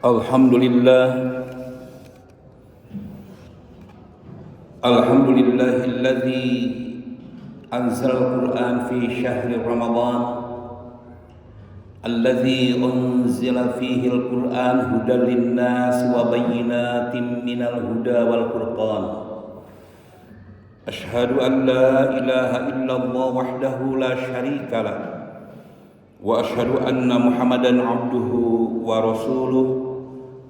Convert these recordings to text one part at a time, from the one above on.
Alhamdulillah, alhamdulillahilladzi anzal Al-Quran fi syahri Ramadan alladzi unzila fihi Al-Quran hudan linnas wa bayyinatin minal huda wal furqan. Ashhadu an la ilaha illallah wahdahu la syarika lah wa ashhadu anna Muhammadan abduhu wa rasuluh.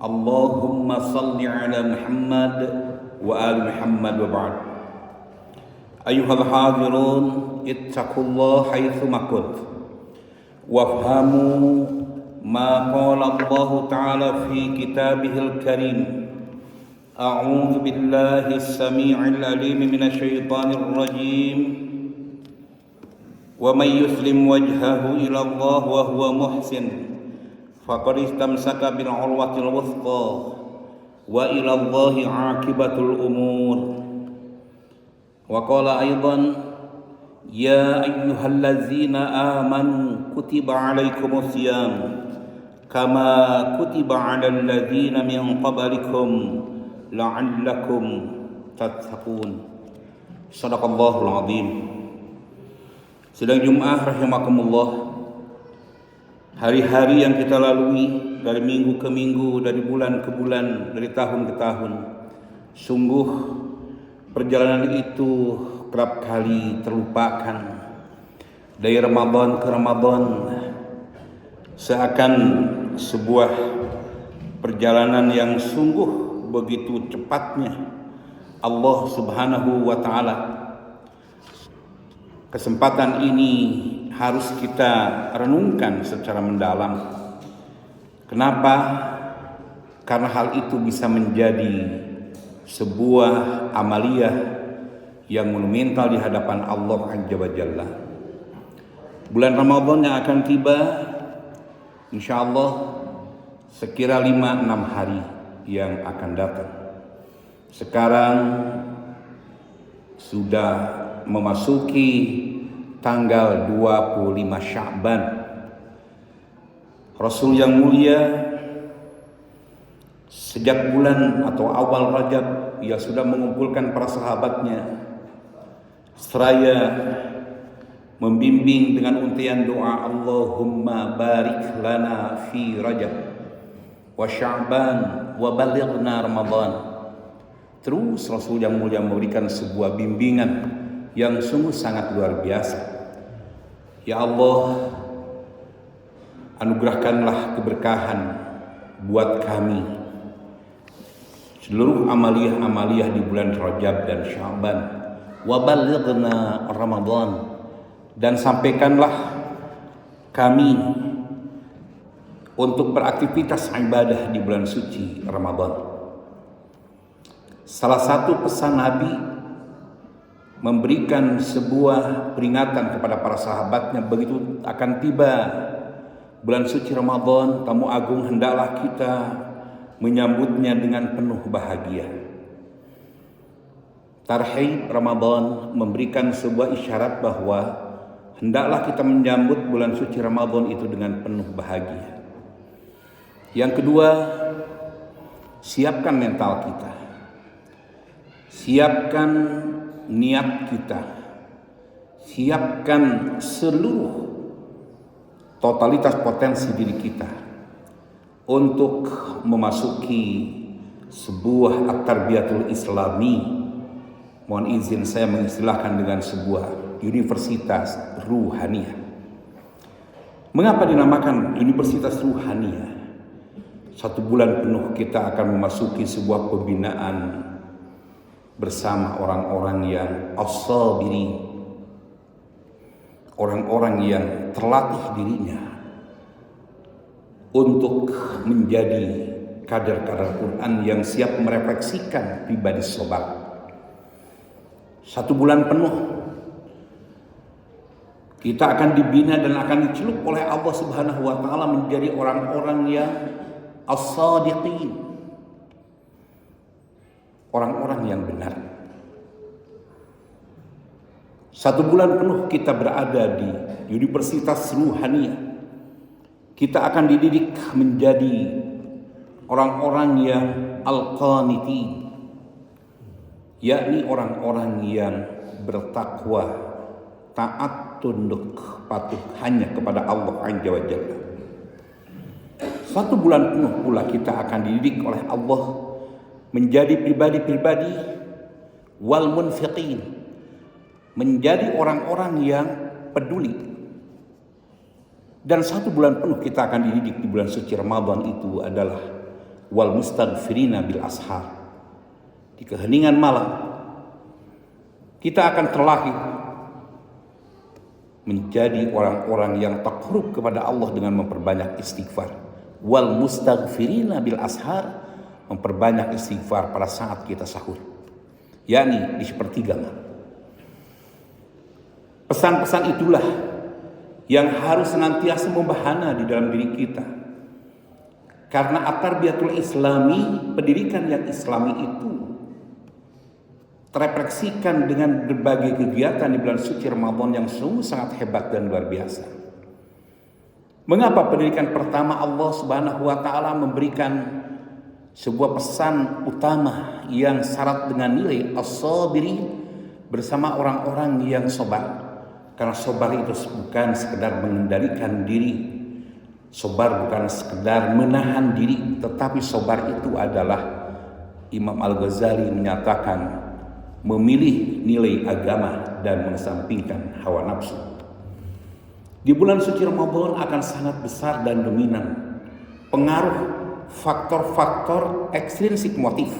Allahumma salli ala Muhammad wa ali Muhammad wa ba'd. Ayyuhal hadirun, ittaqullah haitsu ma kunt wafhamu ma qala Allah ta'ala fi kitabihil karim. A'udzu billahi as-sami'il 'alim minasy syaithanir rajim. Wa may yuslim wajhahu ila Allah wa huwa muhsin faqad istamsaka bil 'urwatil wuthqa wa ila Allahi 'aqibatul umur. Wa qala aidan ya ayyuhallazina amanu kutiba 'alaikumus shiyam kama kutiba 'alal ladzina min qablikum la'allakum tattaqun. Shadaqallahul 'azim. Sidang Jumat rahimakumullah, hari-hari yang kita lalui dari minggu ke minggu, dari bulan ke bulan, dari tahun ke tahun, sungguh perjalanan itu kerap kali terlupakan. Dari Ramadan ke Ramadan seakan sebuah perjalanan yang sungguh begitu cepatnya Allah Subhanahu wa ta'ala. Kesempatan ini harus kita renungkan secara mendalam. Kenapa? Karena hal itu bisa menjadi sebuah amaliyah yang monumental di hadapan Allah Azza wa Jalla. Bulan Ramadan yang akan tiba, insyaallah sekira 5-6 hari yang akan datang. Sekarang sudah memasuki tanggal 25 Sya'ban. Rasul yang mulia sejak bulan atau awal Rajab ia sudah mengumpulkan para sahabatnya seraya membimbing dengan untayan doa, Allahumma barik lana fi Rajab wa Sya'ban wa balighna Ramadan. Terus Rasul yang mulia memberikan sebuah bimbingan yang sungguh sangat luar biasa. Ya Allah, anugerahkanlah keberkahan buat kami seluruh amaliyah-amaliyah di bulan Rajab dan Sya'ban. Wa balighna Ramadan, dan sampaikanlah kami untuk beraktivitas ibadah di bulan suci Ramadan. Salah satu pesan Nabi memberikan sebuah peringatan kepada para sahabatnya, begitu akan tiba bulan suci Ramadan, tamu agung hendaklah kita menyambutnya dengan penuh bahagia. Tarhib Ramadan memberikan sebuah isyarat bahwa hendaklah kita menyambut bulan suci Ramadan itu dengan penuh bahagia. Yang kedua, siapkan mental kita, siapkan niat kita, siapkan seluruh totalitas potensi diri kita untuk memasuki sebuah at-tarbiyatul islami. Mohon izin saya mengistilahkan dengan sebuah universitas ruhaniyah. Mengapa dinamakan universitas ruhaniyah? 1 bulan penuh kita akan memasuki sebuah pembinaan bersama orang-orang yang as-sabirin, orang-orang yang terlatih dirinya untuk menjadi kader-kader Quran yang siap merefleksikan pribadi sobat. 1 bulan penuh kita akan dibina dan akan dicelup oleh Allah Subhanahu wa ta'ala menjadi orang-orang yang as-sadiqin, orang-orang yang benar. 1 bulan penuh kita berada di Universitas Ruhaniyah. Kita akan dididik menjadi orang-orang yang al-qanitin, yakni orang-orang yang bertakwa, taat, tunduk, patuh hanya kepada Allah Azza wa Jalla. 1 bulan penuh pula kita akan dididik oleh Allah menjadi pribadi-pribadi wal munfiqin, menjadi orang-orang yang peduli. Dan 1 bulan penuh kita akan dididik di bulan suci Ramadan itu adalah wal mustaghfirina bil ashar. Di keheningan malam kita akan terlahir menjadi orang-orang yang takarrub kepada Allah dengan memperbanyak istighfar. Wal mustaghfirina bil ashar, memperbanyak istighfar pada saat kita sahur, yakni di sepertiga malam. Pesan-pesan itulah yang harus senantiasa membahana di dalam diri kita. Karena at-tarbiyatul islami, pendidikan yang islami itu terefleksikan dengan berbagai kegiatan di bulan suci Ramadan yang sungguh sangat hebat dan luar biasa. Mengapa pendidikan pertama Allah Subhanahu wa taala memberikan sebuah pesan utama yang syarat dengan nilai as-sabiri bersama orang-orang yang sabar? Karena sabar itu bukan sekedar mengendalikan diri, sabar bukan sekedar menahan diri, tetapi sabar itu adalah, Imam Al-Ghazali menyatakan, memilih nilai agama dan mengesampingkan hawa nafsu. Di bulan suci Ramadan akan sangat besar dan dominan pengaruh faktor-faktor ekstrinsik motif,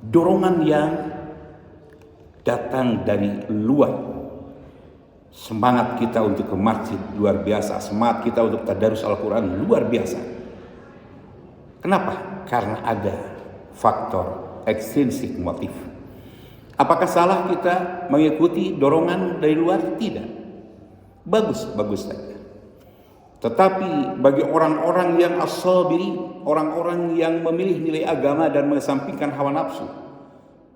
dorongan yang datang dari luar. Semangat kita untuk ke masjid luar biasa, semangat kita untuk tadarus Al-Quran luar biasa. Kenapa? Karena ada faktor ekstrinsik motif. Apakah salah kita mengikuti dorongan dari luar? Tidak. Bagus saja. Tetapi bagi orang-orang yang as-sabiri, orang-orang yang memilih nilai agama dan mengesampingkan hawa nafsu,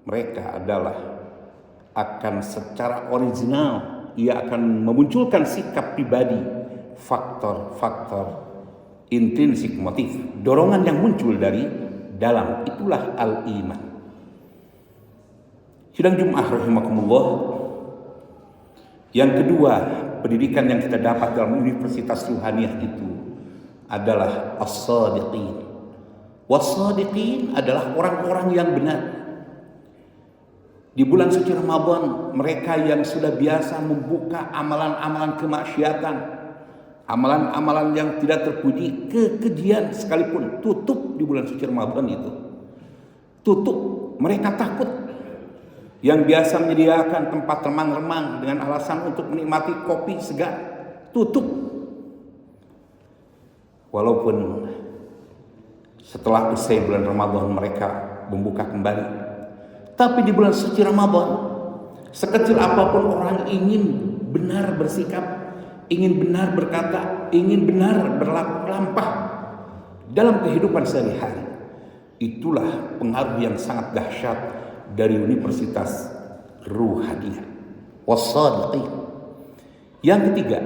mereka adalah akan secara original, ia akan memunculkan sikap pribadi, faktor-faktor intrinsik motif, dorongan yang muncul dari dalam, itulah al-iman. Sidang Jumat rahimakumullah. Yang kedua, pendidikan yang kita dapat dalam Universitas Ruhaniyah itu adalah as-sadiqin. Was-sadiqin adalah orang-orang yang benar. Di bulan suci Ramadan, mereka yang sudah biasa membuka amalan-amalan kemaksiatan, amalan-amalan yang tidak terpuji, kekejian sekalipun, tutup di bulan suci Ramadan itu. Tutup, mereka takut. Yang biasa menyediakan tempat remang-remang dengan alasan untuk menikmati kopi segar, tutup. Walaupun setelah usai bulan Ramadan mereka membuka kembali, tapi di bulan suci Ramadan, sekecil apapun orang ingin benar bersikap, ingin benar berkata, ingin benar berlaku lampah dalam kehidupan sehari-hari, itulah pengaruh yang sangat dahsyat dari Universitas Ruhaniyah. Was-sadiqin. Yang ketiga,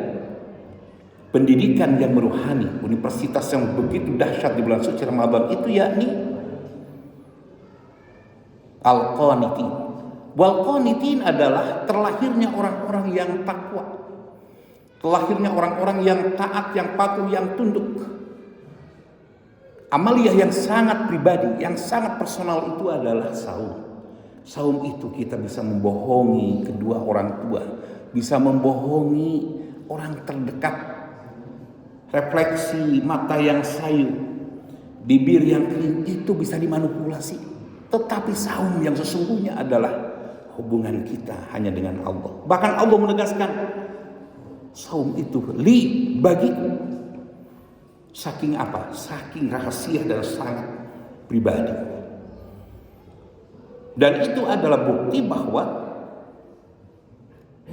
pendidikan yang meruhani, universitas yang begitu dahsyat di bulan suci Ramadan itu yakni al-qanitin. Wal-qanitin adalah terlahirnya orang-orang yang takwa, terlahirnya orang-orang yang taat, yang patuh, yang tunduk. Amaliyah yang sangat pribadi, yang sangat personal itu adalah saum. Saum itu kita bisa membohongi kedua orang tua, bisa membohongi orang terdekat. Refleksi mata yang sayu, bibir yang kering itu bisa dimanipulasi. Tetapi saum yang sesungguhnya adalah hubungan kita hanya dengan Allah. Bahkan Allah menegaskan, saum itu li bagiku. Saking apa? Saking rahasia dan sangat pribadi. Dan itu adalah bukti bahwa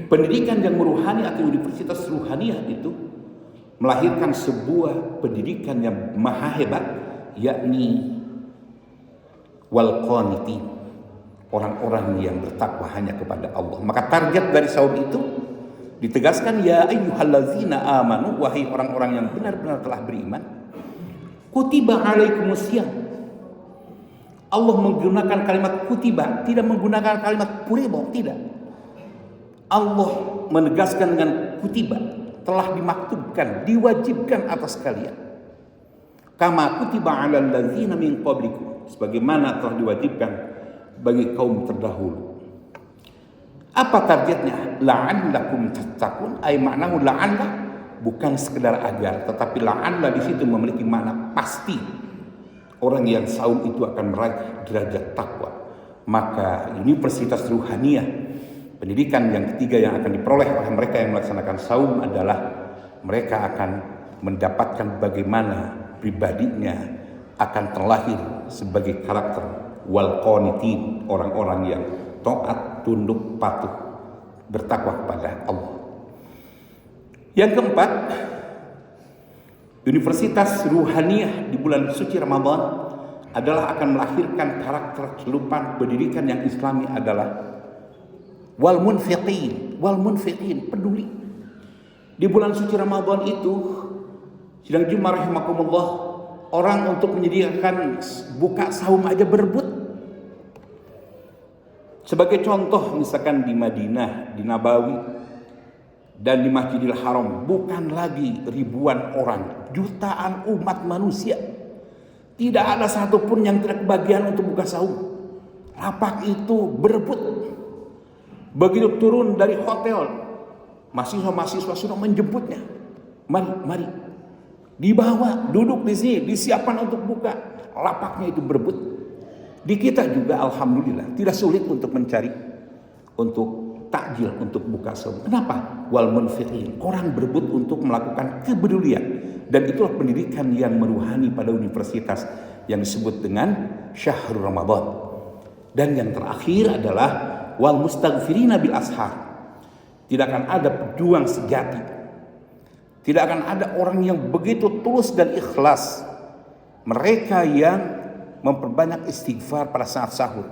pendidikan yang meruhani atau Universitas Ruhaniyah itu melahirkan sebuah pendidikan yang maha hebat, yakni wal-qanitin, orang-orang yang bertakwa hanya kepada Allah. Maka target dari saum itu ditegaskan, ya ayyuhallazina amanu, wahai orang-orang yang benar-benar telah beriman, kutiba alaikumusiyam, Allah menggunakan kalimat kutiba, tidak menggunakan kalimat furiḍa, tidak. Allah menegaskan dengan kutiba, telah dimaktubkan, diwajibkan atas kalian. Kama kutiba 'alal ladzina min qablikum, sebagaimana telah diwajibkan bagi kaum terdahulu. Apa targetnya? La'allakum tattaqun, ay maknahu la'alla, bukan sekedar agar, tetapi la'alla di situ memiliki makna pasti. Orang yang saum itu akan meraih derajat takwa. Maka Universitas Ruhaniyah, pendidikan yang ketiga yang akan diperoleh oleh mereka yang melaksanakan saum adalah mereka akan mendapatkan bagaimana pribadinya akan terlahir sebagai karakter wal qanitin, orang-orang yang taat, tunduk, patuh, bertakwa kepada Allah. Yang keempat, Universitas Ruhaniyah di bulan suci Ramadan adalah akan melahirkan karakter celupan pendidikan yang Islami adalah wal munfiqin, peduli. Di bulan suci Ramadan itu, sidang Jumat rahimakumullah, orang untuk menyediakan buka saum aja berebut. Sebagai contoh, misalkan di Madinah, di Nabawi, dan di Masjidil Haram, bukan lagi ribuan orang, jutaan umat manusia. Tidak ada satupun yang tidak kebagian untuk buka saum. Lapak itu berebut. Begitu turun dari hotel, mahasiswa-mahasiswa sudah menjemputnya. Mari. Dibawa, duduk di sini, disiapkan untuk buka. Lapaknya itu berebut. Di kita juga alhamdulillah tidak sulit untuk mencari, untuk takjil, untuk buka saum. Kenapa? Wal munfiqin, orang berebut untuk melakukan kepedulian. Dan itulah pendidikan yang meruhani pada universitas yang disebut dengan Syahrul Ramadan. Dan yang terakhir adalah wal mustaghfirina bil ashar. Tidak akan ada pejuang sejati, tidak akan ada orang yang begitu tulus dan ikhlas, mereka yang memperbanyak istighfar pada saat sahur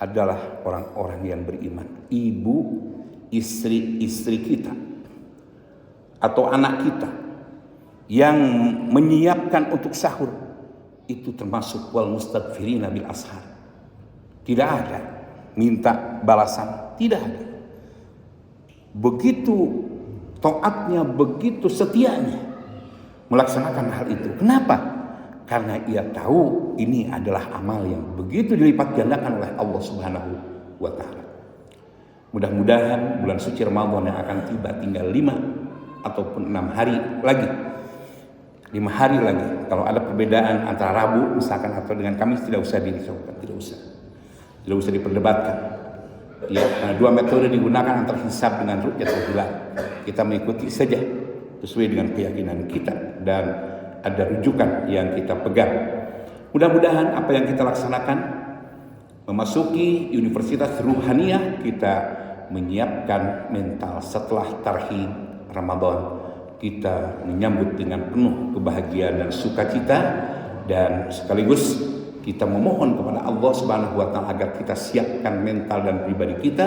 adalah orang-orang yang beriman. Ibu, istri kita atau anak kita yang menyiapkan untuk sahur itu termasuk wal mustaghfirina bil ashar. Tidak ada minta balasan, tidak ada. Begitu taatnya, begitu setianya melaksanakan hal itu. Kenapa? Karena ia tahu ini adalah amal yang begitu dilipat gandakan oleh Allah Subhanahu wa Ta'ala. Mudah-mudahan bulan suci Ramadan yang akan tiba tinggal 5 ataupun 6 hari lagi. 5 hari lagi. Kalau ada perbedaan antara Rabu misalkan atau dengan Kamis, tidak usah dirisaukan, tidak usah diperdebatkan. Ya, karena 2 metode digunakan antara hisab dengan ru'yatul hilal. Kita mengikuti saja sesuai dengan keyakinan kita dan ada rujukan yang kita pegang. Mudah-mudahan apa yang kita laksanakan, memasuki Universitas Ruhaniyah, kita menyiapkan mental setelah tarhib Ramadan, kita menyambut dengan penuh kebahagiaan dan sukacita, dan sekaligus kita memohon kepada Allah Subhanahu wa Ta'ala agar kita siapkan mental dan pribadi kita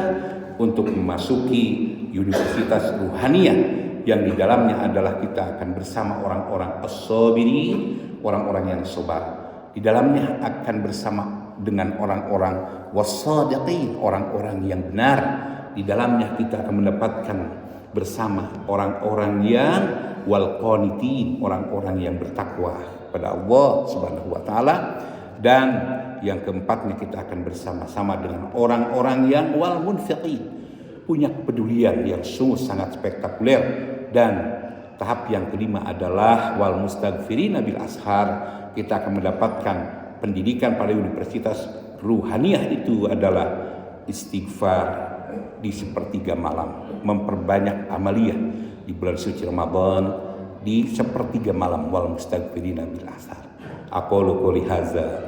untuk memasuki Universitas Ruhaniyah yang di dalamnya adalah kita akan bersama orang-orang as-sabirin, orang-orang yang sabar. Di dalamnya akan bersama dengan orang-orang was-sadiqin, orang-orang yang benar. Di dalamnya kita akan mendapatkan bersama orang-orang yang wal qanitin, orang-orang yang bertakwa pada Allah Subhanahu wa Ta'ala. Dan yang keempatnya kita akan bersama-sama dengan orang-orang yang wal munfiqin, punya kepedulian yang sungguh sangat spektakuler. Dan tahap yang kelima adalah wal mustaghfirina bil ashar. Kita akan mendapatkan pendidikan pada Universitas Ruhaniyah itu adalah istighfar di sepertiga malam, memperbanyak amaliyah di bulan suci Ramadan di sepertiga malam, wal mustaghfirina bil ashar. Aqulu qouli hadza,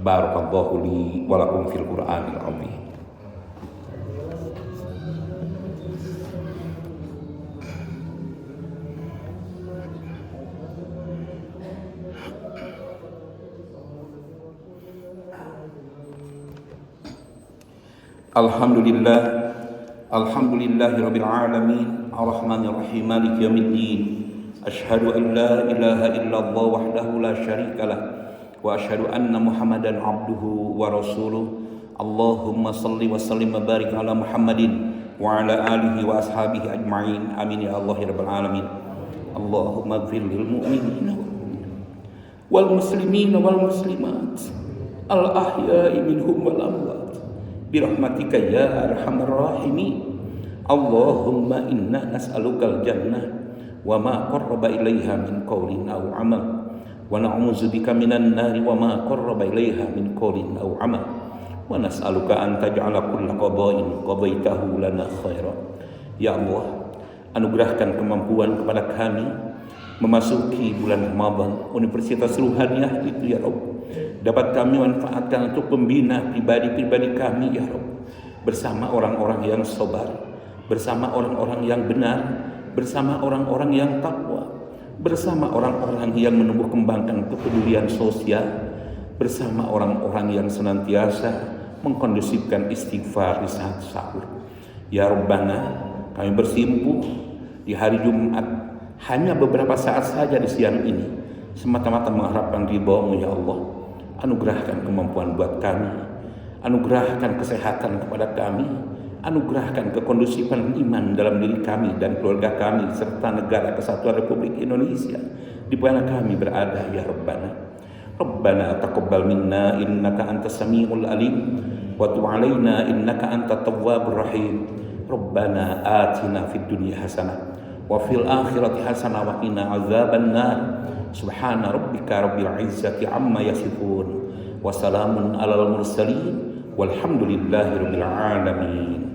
barakallahu li wa lakum fil Qur'anil azim. Alhamdulillahirabbil alamin, arrahmanir rahim, maliki yaumiddin. Asyhadu an la ilaha illallah wahdahu la syarikalah وأشهد أن محمدا عبده ورسوله اللهم صل وسلم وبارك على محمد وعلى آله وأصحابه أجمعين آمين يا الله رب العالمين اللهم اغفر للمؤمنين والمسلمين والمسلمات الأحياء منهم والأموات برحمتك يا أرحم الراحمين اللهم إنا نسألك الجنة وما قرب إليها من قول أو عمل ونعوذ بك من النار وما قرب إليها من قول أو عمل ونسألك أن تجعل كل قضاء قضيته لنا خيرا. Ya Allah, anugerahkan kemampuan kepada kami memasuki bulan Ramadan, Universitas Ruhaniyah itu ya Rabb dapat kami manfaatkan untuk pembina pribadi-pribadi kami ya Rabb, bersama orang-orang yang sabar, bersama orang-orang yang benar, bersama orang-orang yang takwa, bersama orang-orang yang menumbuh kembangkan kepedulian sosial, bersama orang-orang yang senantiasa mengkondusifkan istighfar di saat sahur. Ya Rabbana, kami bersimpuh di hari Jumat hanya beberapa saat saja di siang ini, semata-mata mengharapkan ridha-Mu ya Allah. Anugerahkan kemampuan buat kami, anugerahkan kesehatan kepada kami, anugerahkan kekondusifan iman dalam diri kami dan keluarga kami serta negara kesatuan Republik Indonesia di mana kami berada ya Rabbana. Rabbana taqabbal minna innaka antas samiul alim wa tub alaina innaka antat tawwabur rahim. Rabbana atina fid dunya hasanah wa fil akhirati hasanah wa qina azabannar. Subhana rabbika rabbil izzati amma yasifun wa salamun alal mursalin walhamdulillahi rabbil alamin.